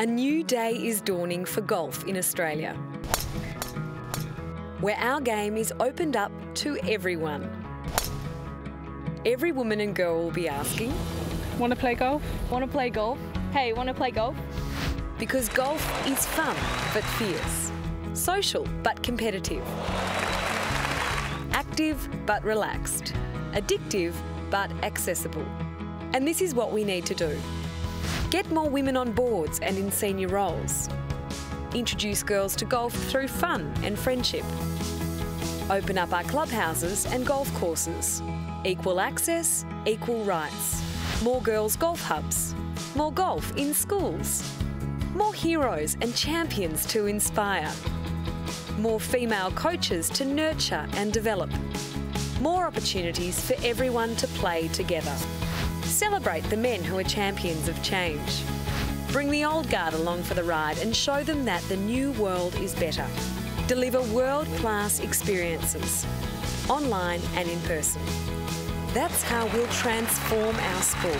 A new day is dawning for golf in Australia, where our game is opened up to everyone. Every woman and girl will be asking, Want to play golf? Want to play golf? Hey, want to play golf? because golf is fun but fierce, social but competitive, active but relaxed, addictive but accessible. And this is what we need to do. Get more women on boards and in senior roles. Introduce girls to golf through fun and friendship. Open up our clubhouses and golf courses. Equal access, equal rights. More girls' golf hubs. More golf in schools. More heroes and champions to inspire. More female coaches to nurture and develop. More opportunities for everyone to play together. Celebrate the men who are champions of change. Bring the old guard along for the ride and show them that the new world is better. Deliver world-class experiences, online and in person. That's how we'll transform our sport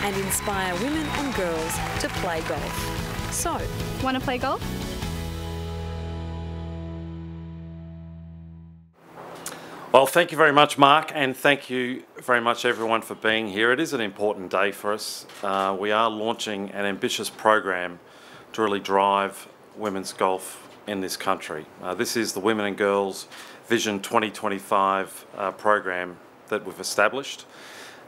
and inspire women and girls to play golf. So, Want to play golf? Well, thank you very much, Mark, and thank you very much, everyone, for being here. It is an important day for us. We are launching an ambitious program to really drive women's golf in this country. This is the Women and Girls Vision 2025 program that we've established.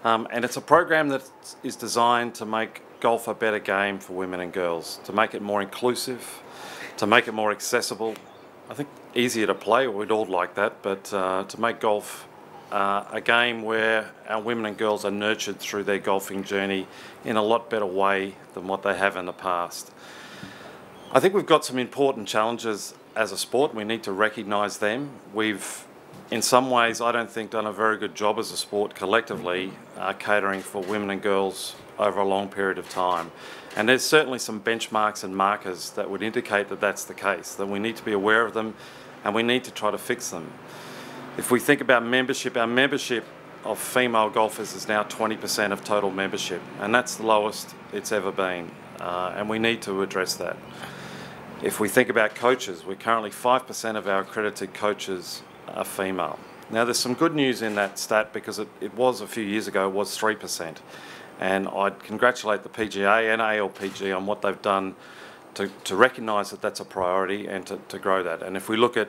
And it's a program that is designed to make golf a better game for women and girls, to make it more inclusive, to make it more accessible. I think easier to play, we'd all like that, but to make golf a game where our women and girls are nurtured through their golfing journey in a lot better way than what they have in the past. I think we've got some important challenges as a sport. We need to recognise them. We've, in some ways, I don't think done a very good job as a sport collectively catering for women and girls over a long period of time. And there's certainly some benchmarks and markers that would indicate that that's the case, that we need to be aware of them and we need to try to fix them. If we think about membership, our membership of female golfers is now 20% of total membership, and that's the lowest it's ever been, and we need to address that. If we think about coaches, we're currently 5% of our accredited coaches are female. Now there's some good news in that stat because it was a few years ago, it was 3%. And I'd congratulate the PGA and LPGA on what they've done to recognise that that's a priority and to grow that. And if we look at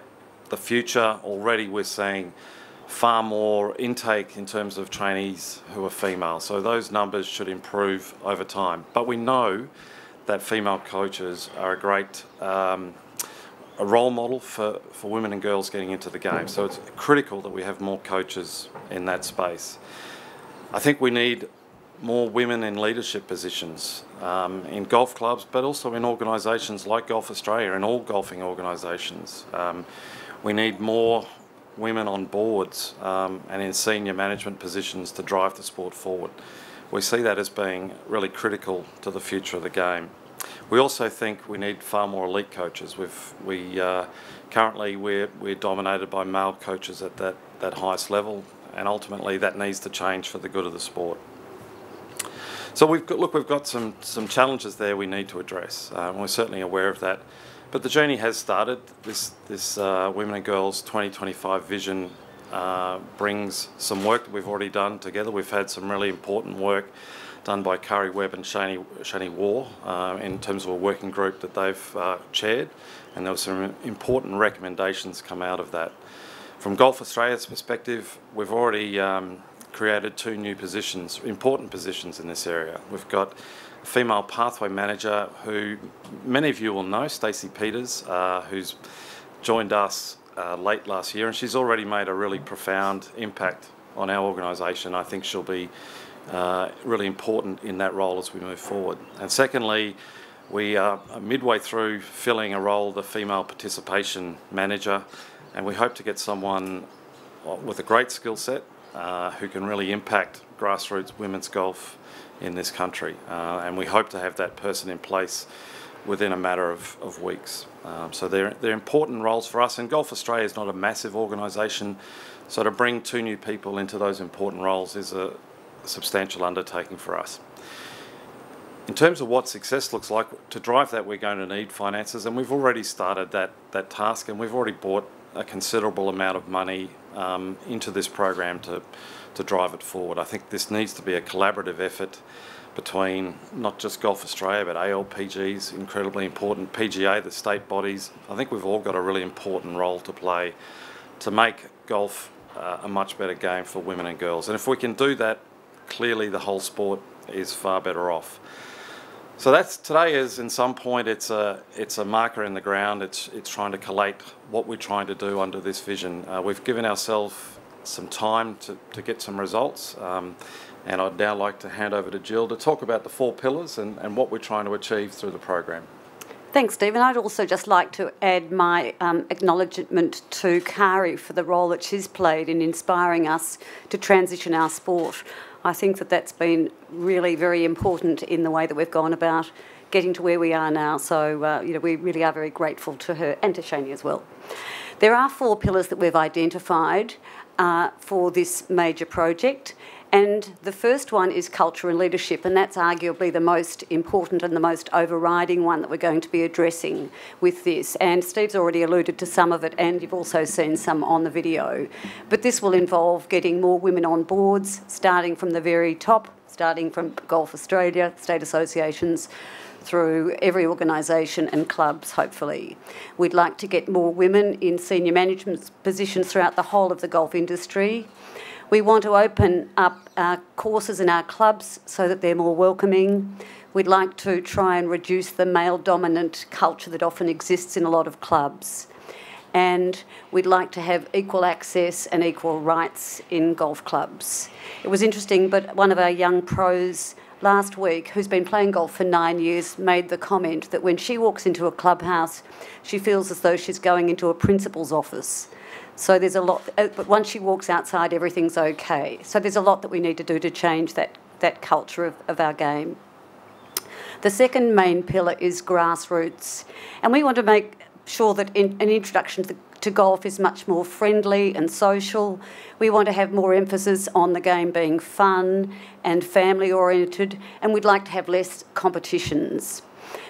the future, already we're seeing far more intake in terms of trainees who are female. So those numbers should improve over time. But we know that female coaches are a great a role model for women and girls getting into the game. So it's critical that we have more coaches in that space. I think we need more women in leadership positions in golf clubs, but also in organisations like Golf Australia and all golfing organisations. We need more women on boards and in senior management positions to drive the sport forward. We see that as being really critical to the future of the game. We also think we need far more elite coaches. Currently we're dominated by male coaches at that highest level, and ultimately that needs to change for the good of the sport. So we've got some challenges there we need to address. We're certainly aware of that, but the journey has started. This Women and Girls 2025 vision brings some work that we've already done together. We've had some really important work done by Curry Webb and Shani War in terms of a working group that they've chaired, and there were some important recommendations come out of that. From Golf Australia's perspective, we've already created 2 new positions, important positions in this area. We've got a female pathway manager who many of you will know, Stacey Peters, who's joined us late last year, and she's already made a really profound impact on our organisation. I think she'll be really important in that role as we move forward. And secondly, we are midway through filling a role, the female participation manager, and we hope to get someone with a great skill set who can really impact grassroots women's golf in this country. And we hope to have that person in place within a matter of weeks. So they're important roles for us, and Golf Australia is not a massive organisation, so to bring 2 new people into those important roles is a substantial undertaking for us. In terms of what success looks like, to drive that we're going to need finances, and we've already started that task, and we've already brought a considerable amount of money into this program to drive it forward. I think this needs to be a collaborative effort between not just Golf Australia, but ALPG is incredibly important, PGA, the state bodies. I think we've all got a really important role to play to make golf a much better game for women and girls. And if we can do that, clearly the whole sport is far better off. So that's today is in some point it's a marker in the ground. It's trying to collate what we're trying to do under this vision. We've given ourselves some time to get some results, and I'd now like to hand over to Jill to talk about the 4 pillars and what we're trying to achieve through the program. Thanks, Stephen. I'd also just like to add my acknowledgement to Kari for the role that she's played in inspiring us to transition our sport. I think that that's been really very important in the way that we've gone about getting to where we are now. So, we really are very grateful to her and to Shani as well. There are 4 pillars that we've identified for this major project. And the first one is culture and leadership, and that's arguably the most important and the most overriding one that we're going to be addressing with this. And Steve's already alluded to some of it, and you've also seen some on the video. But this will involve getting more women on boards, starting from the very top, starting from Golf Australia, state associations, through every organisation and clubs, hopefully. We'd like to get more women in senior management positions throughout the whole of the golf industry. We want to open up our courses in our clubs so that they're more welcoming. We'd like to try and reduce the male-dominant culture that often exists in a lot of clubs. And we'd like to have equal access and equal rights in golf clubs. It was interesting, but one of our young pros last week, who's been playing golf for 9 years, made the comment that when she walks into a clubhouse, she feels as though she's going into a principal's office. So there's a lot, but once she walks outside, everything's okay. So there's a lot that we need to do to change that culture of our game. The second main pillar is grassroots. And we want to make sure that an introduction to golf is much more friendly and social. We want to have more emphasis on the game being fun and family-oriented, and we'd like to have less competitions.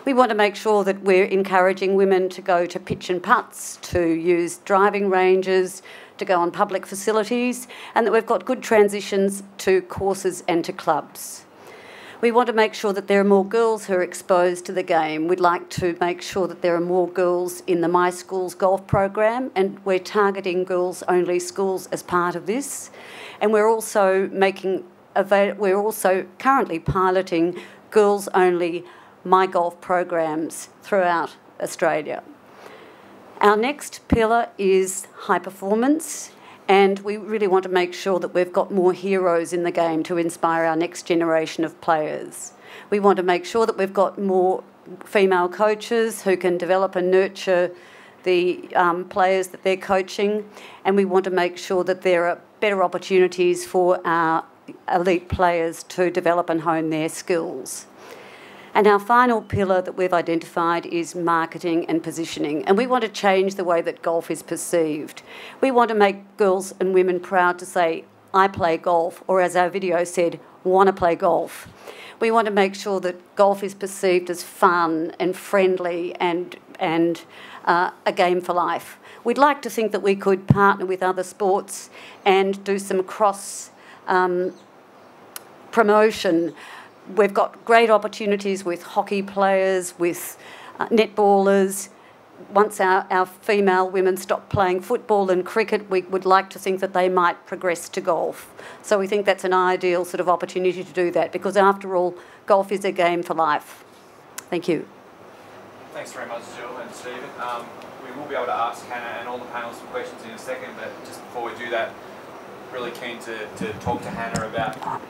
We want to make sure that we're encouraging women to go to pitch and putts, to use driving ranges, to go on public facilities, and that we've got good transitions to courses and to clubs. We want to make sure that there are more girls who are exposed to the game. We'd like to make sure that there are more girls in the My Schools golf program, and we're targeting girls-only schools as part of this. And we're also currently piloting girls-only My Golf programs throughout Australia. Our next pillar is high performance, and we really want to make sure that we've got more heroes in the game to inspire our next generation of players. We want to make sure that we've got more female coaches who can develop and nurture the players that they're coaching, and we want to make sure that there are better opportunities for our elite players to develop and hone their skills. And our final pillar that we've identified is marketing and positioning. And we want to change the way that golf is perceived. We want to make girls and women proud to say, I play golf, or as our video said, want to play golf. We want to make sure that golf is perceived as fun and friendly and a game for life. We'd like to think that we could partner with other sports and do some cross promotion. We've got great opportunities with hockey players, with netballers. Once our female women stop playing football and cricket, we would like to think that they might progress to golf. So we think that's an ideal sort of opportunity to do that, because after all, golf is a game for life. Thank you. Thanks very much, Jill and Stephen. We will be able to ask Hannah and all the panel some questions in a second, but just before we do that, really keen to talk to Hannah about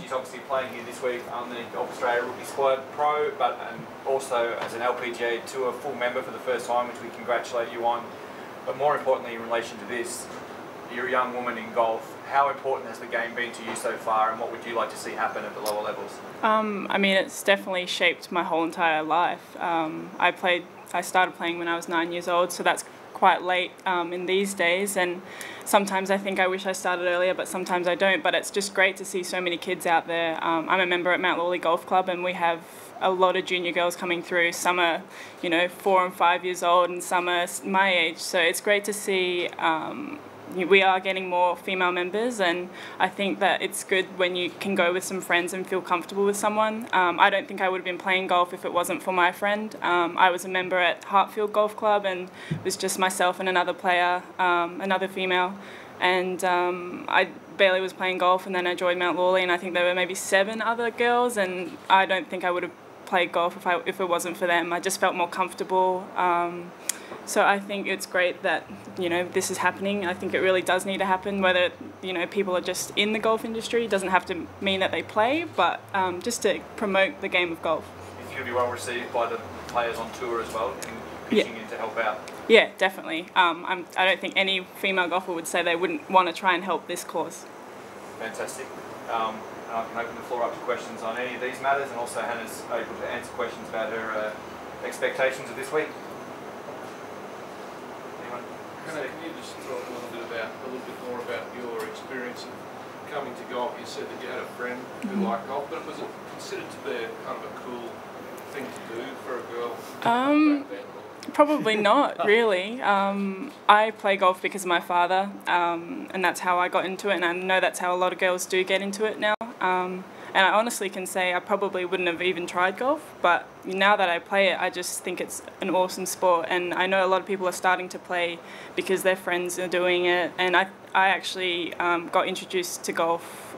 she's obviously playing here this week on the Golf Australia Rookie Squad Pro, but also as an LPGA Tour full member for the first time, which we congratulate you on. But more importantly, in relation to this, you're a young woman in golf. How important has the game been to you so far, and what would you like to see happen at the lower levels? I mean, it's definitely shaped my whole entire life. I started playing when I was 9 years old, so that's quite late in these days, and sometimes I think I wish I started earlier, but sometimes I don't. But it's just great to see so many kids out there. I'm a member at Mount Lawley Golf Club, and we have a lot of junior girls coming through. Some are, 4 and 5 years old, and some are my age. So it's great to see we are getting more female members, and I think that it's good when you can go with some friends and feel comfortable with someone. I don't think I would have been playing golf if it wasn't for my friend. I was a member at Hartfield Golf Club, and it was just myself and another player, another female, and I barely was playing golf, and then I joined Mount Lawley, and I think there were maybe 7 other girls, and I don't think I would have played golf if it wasn't for them. I just felt more comfortable. So I think it's great that, this is happening. I think it really does need to happen, whether, people are just in the golf industry. It doesn't have to mean that they play, but just to promote the game of golf. It's going to be well received by the players on tour as well, and pitching in to help out. Yeah, definitely. I don't think any female golfer would say they wouldn't want to try and help this cause. Fantastic. And I can open the floor up to questions on any of these matters, and also Hannah's able to answer questions about her expectations of this week. Hannah, can you just talk a little bit more about your experience of coming to golf? You said that you had a friend who liked golf, but was it considered to be kind of a cool thing to do for a girl back then? Probably not, really. I play golf because of my father, and that's how I got into it, and I know that's how a lot of girls do get into it now. And I honestly can say I probably wouldn't have even tried golf, but now that I play it, I just think it's an awesome sport. And I know a lot of people are starting to play because their friends are doing it. And I actually got introduced to golf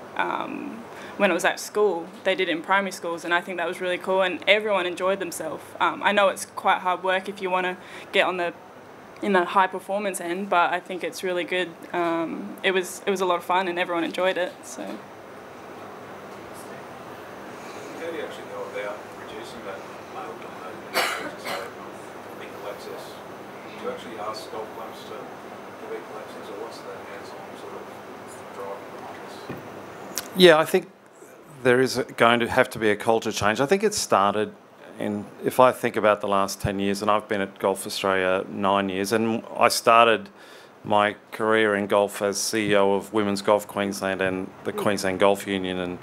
when it was at school. They did it in primary schools, and I think that was really cool, and everyone enjoyed themselves. I know it's quite hard work if you want to get in the high performance end, but I think it's really good. It was a lot of fun, and everyone enjoyed it. So. How do you actually go about reducing that male-dominated equal access? Do you actually ask golf clubs to give equal access, or what's the hands-on sort of driving? Yeah, I think there is going to have to be a culture change. I think it started if I think about the last 10 years, and I've been at Golf Australia 9 years, and I started my career in golf as CEO of Women's Golf Queensland and the Queensland Golf Union,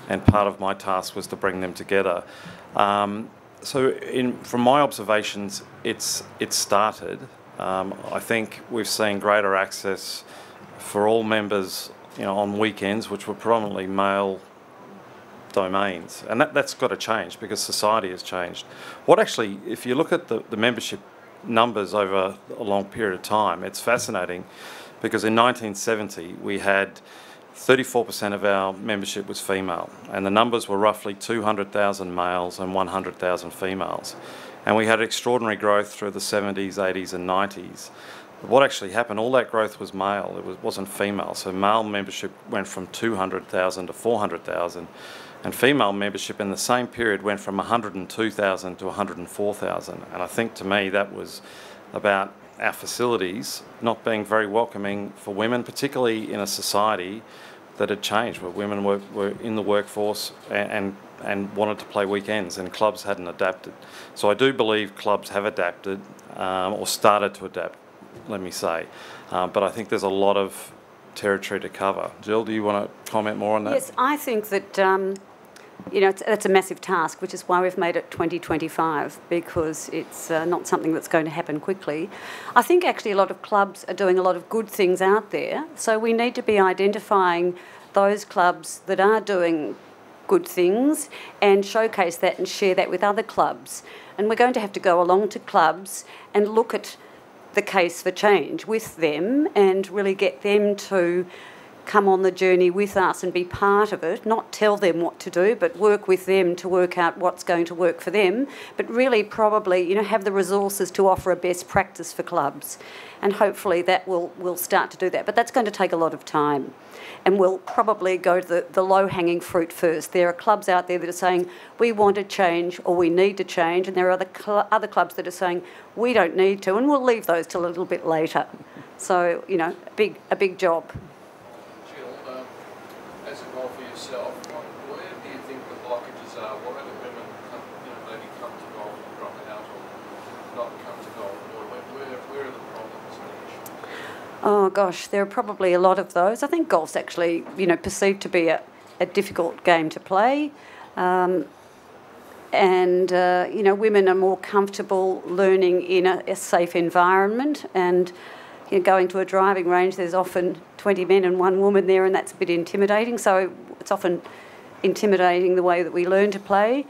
and part of my task was to bring them together. So from my observations, it's started. I think we've seen greater access for all members, on weekends, which were predominantly male domains, and that's got to change because society has changed. If you look at the membership numbers over a long period of time, it's fascinating because in 1970 we had 34% of our membership was female, and the numbers were roughly 200,000 males and 100,000 females, and we had extraordinary growth through the 70s, 80s and 90s. What actually happened, all that growth was male, it wasn't female. So male membership went from 200,000 to 400,000, and female membership in the same period went from 102,000 to 104,000. And I think to me that was about our facilities not being very welcoming for women, particularly in a society that had changed, where women were in the workforce and wanted to play weekends, and clubs hadn't adapted. So I do believe clubs have adapted, or started to adapt, let me say. But I think there's a lot of territory to cover. Jill, do you want to comment more on that? Yes, I think that, it's a massive task, which is why we've made it 2025, because it's not something that's going to happen quickly. I think actually a lot of clubs are doing a lot of good things out there, so we need to be identifying those clubs that are doing good things and showcase that and share that with other clubs. And we're going to have to go along to clubs and look at the case for change with them and really get them to come on the journey with us and be part of it, not tell them what to do, but work with them to work out what's going to work for them, but really probably, have the resources to offer a best practice for clubs. And hopefully that will start to do that. But that's going to take a lot of time. And we'll probably go to the low-hanging fruit first. There are clubs out there that are saying, we want to change or we need to change, and there are other clubs that are saying, we don't need to, and we'll leave those till a little bit later. So, a big job. Jill, as a golfer yourself, where do you think the blockages are? Why do women maybe come to golf and drop out? not come to gold? Where are the problems and the issues? Oh gosh, there are probably a lot of those. I think golf's actually, perceived to be a difficult game to play. Women are more comfortable learning in a safe environment, and going to a driving range, there's often 20 men and one woman there, and that's a bit intimidating. So it's often intimidating the way that we learn to play.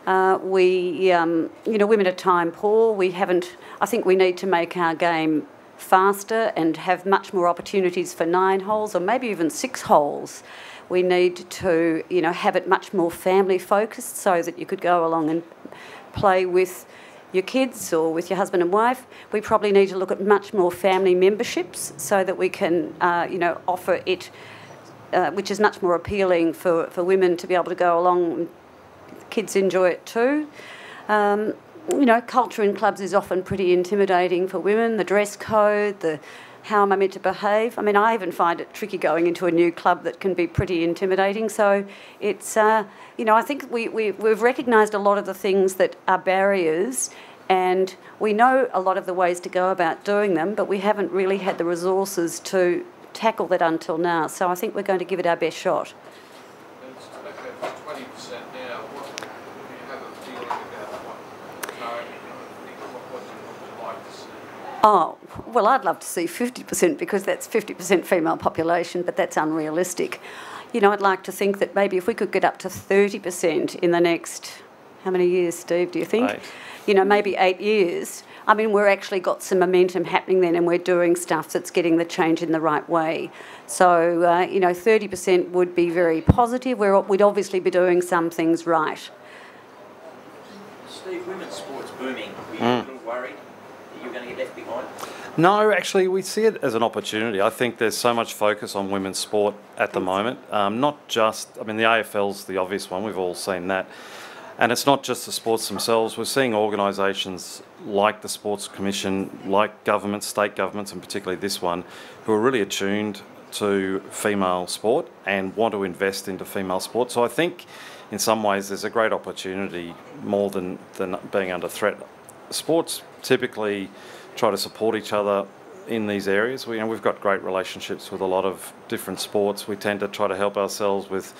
Women are time poor. I think we need to make our game faster and have much more opportunities for 9 holes or maybe even 6 holes. We need to, have it much more family focused so that you could go along and play with your kids or with your husband and wife. We probably need to look at much more family memberships so that we can, offer it, which is much more appealing for women to be able to go along and kids enjoy it too. Culture in clubs is often pretty intimidating for women. The dress code, how am I meant to behave? I mean, I even find it tricky going into a new club that can be pretty intimidating. So it's, I think we've recognised a lot of the things that are barriers, and we know a lot of the ways to go about doing them, but we haven't really had the resources to tackle that until now. So I think we're going to give it our best shot. It's 20% now. Do you have a feeling about what you like to see? Oh, well, I'd love to see 50% because that's 50% female population, but that's unrealistic. I'd like to think that maybe if we could get up to 30% in the next, how many years, Steve, do you think? 8. Maybe 8 years. I mean, we're actually got some momentum happening then, and we're doing stuff that's getting the change in the right way. So, 30% would be very positive. We'd obviously be doing some things right. Steve, women's sport's booming. Were you a little worried that you were going to get left behind? No, actually, we see it as an opportunity. I think there's so much focus on women's sport at the moment. Not just, the AFL's the obvious one. We've all seen that. And it's not just the sports themselves. We're seeing organisations like the Sports Commission, like governments, state governments, and particularly this one, who are really attuned to female sport and want to invest into female sport. So I think in some ways there's a great opportunity more than being under threat. Sports typically try to support each other in these areas. We've got great relationships with a lot of different sports. We tend to try to help ourselves with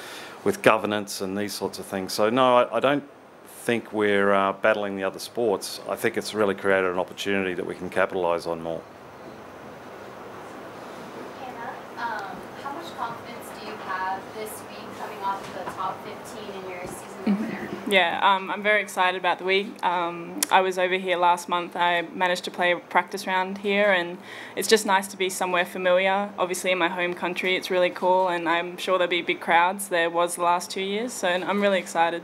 governance and these sorts of things. So no, I don't think we're battling the other sports. I think it's really created an opportunity that we can capitalise on more. Hannah, how much confidence do you have this week coming off the top 15 in your season opener? Yeah, I'm very excited about the week. I was over here last month. I managed to play a practice round here, and it's just nice to be somewhere familiar. Obviously in my home country, it's really cool, and I'm sure there'll be big crowds. There was the last 2 years, so I'm really excited.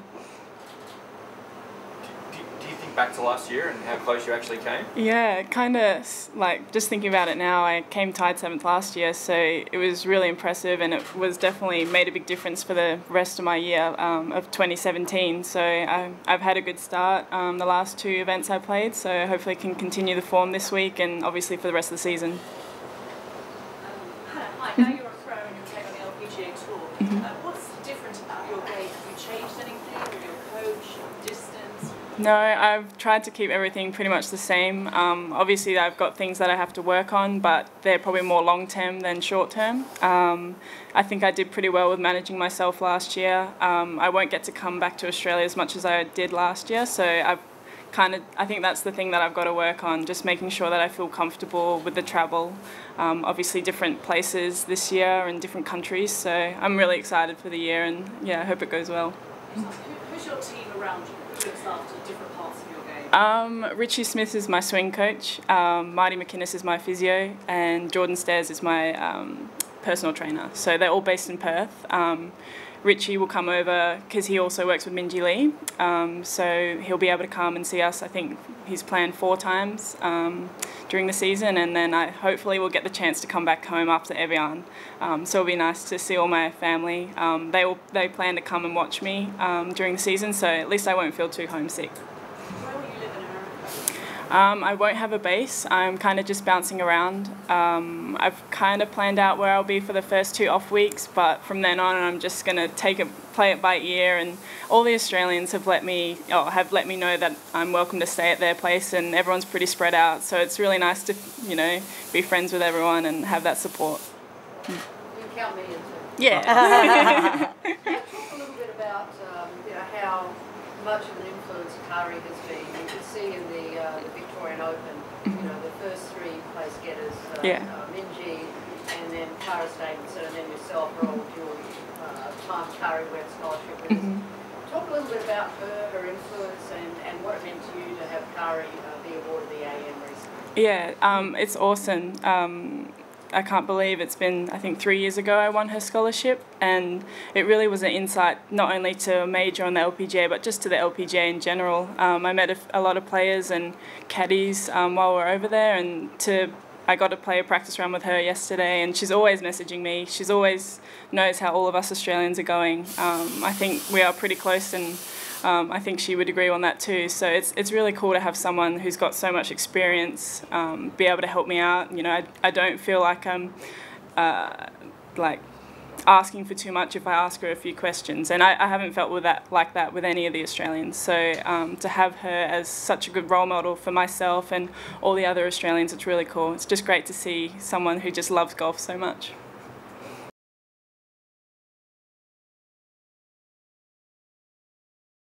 Do you think back to last year and how close you actually came? Yeah, kind of like just thinking about it now, I came tied 7th last year, so it was really impressive, and it was definitely made a big difference for the rest of my year of 2017. So I've had a good start the last 2 events I played, so hopefully can continue the form this week and obviously for the rest of the season. Hi, now you're a pro and you're playing on the LPGA tour. What's different about your game? Have you changed anything with your coach, distance? No, I've tried to keep everything pretty much the same. Obviously I've got things that I have to work on, but they're probably more long-term than short-term. I think I did pretty well with managing myself last year. I won't get to come back to Australia as much as I did last year, so I think that's the thing that I've got to work on, just making sure that I feel comfortable with the travel. Obviously different places this year and different countries, so I'm really excited for the year, and yeah, I hope it goes well. Who's your team around you? Who looks after different parts of your game? Richie Smith is my swing coach, Marty McInnes is my physio, and Jordan Stairs is my personal trainer. So they're all based in Perth. Richie will come over because he also works with Minji Lee, so he'll be able to come and see us. I think he's planned 4 times during the season, and then I hopefully will get the chance to come back home after Evian. So it'll be nice to see all my family. They plan to come and watch me during the season, so at least I won't feel too homesick. Where will you live in I won't have a base. I'm kind of just bouncing around. I've kind of planned out where I'll be for the first 2 off weeks, but from then on I'm just going to play it by ear, and all the Australians have let me know that I'm welcome to stay at their place, and everyone's pretty spread out, so it's really nice to, you know, be friends with everyone and have that support. You can count me into. Yeah. Talk a little bit about you know, how much of an influence Kari has been. You can see in the Victorian Open, you know, the first 3 place getters, Minjee, and then Cara Davidson, and then yourself are all dual time Kari Webb scholarship winners. Talk a little bit about her influence, and what it meant to you to have Kari be awarded the AM recently. Yeah, it's awesome. I can't believe it's been, I think 3 years ago I won her scholarship, and it really was an insight not only to a major on the LPGA but just to the LPGA in general. I met a lot of players and caddies while we were over there, and I got to play a practice round with her yesterday, and she's always messaging me. She's always knows how all of us Australians are going. I think we are pretty close, and I think she would agree on that too. So it's really cool to have someone who's got so much experience be able to help me out. You know, I don't feel like I'm like asking for too much if I ask her a few questions, and I haven't felt like that with any of the Australians. So to have her as such a good role model for myself and all the other Australians, it's really cool. It's just great to see someone who just loves golf so much.